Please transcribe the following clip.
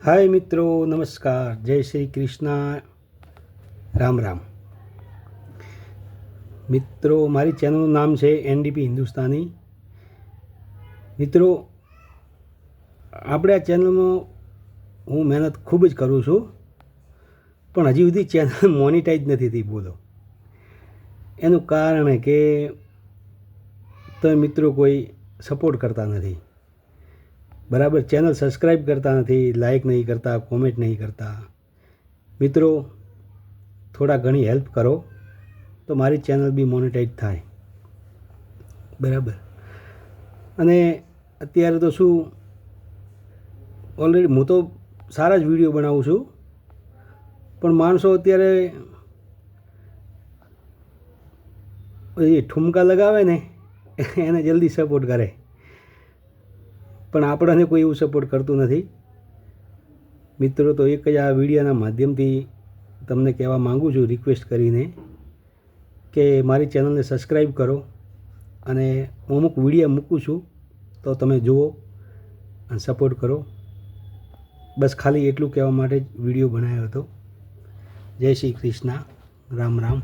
હાય મિત્રો, નમસ્કાર, જય શ્રી કૃષ્ણ, રામ રામ. મિત્રો, મારી ચેનલનું નામ છે એનડીપી હિન્દુસ્તાની. મિત્રો, આપણે આ ચેનલમાં હું મહેનત ખૂબ જ કરું છું, પણ હજી સુધી ચેનલ મોનિટાઈઝ નથી થઈ. બોલો, એનું કારણ કે તમે મિત્રો કોઈ સપોર્ટ કરતા નથી, બરાબર, ચેનલ સબસ્ક્રાઈબ કરતા નથી, લાઈક નહીં કરતા, કોમેન્ટ નહીં કરતા. મિત્રો, થોડા ઘણી હેલ્પ કરો તો મારી ચેનલ બી મોનેટાઈઝ થાય, બરાબર. અને અત્યારે તો શું, ઓલરેડી હું તો સારા જ વિડીયો બનાવું છું, પણ માણસો અત્યારે એ ઠુમકા લગાવે ને એને જલ્દી સપોર્ટ કરે, પણ આપણને કોઈ એવું સપોર્ટ કરતું નથી. મિત્રો, તો એક જ આ વિડીયોના માધ્યમથી તમને કહેવા માગું છું, રિક્વેસ્ટ કરીને, કે મારી ચેનલને સબસ્ક્રાઈબ કરો અને હું અમુક વિડીયો મૂકું છું તો તમે જુઓ અને સપોર્ટ કરો. બસ ખાલી એટલું કહેવા માટે જ વિડીયો બનાવ્યો હતો. જય શ્રી કૃષ્ણ, રામ રામ.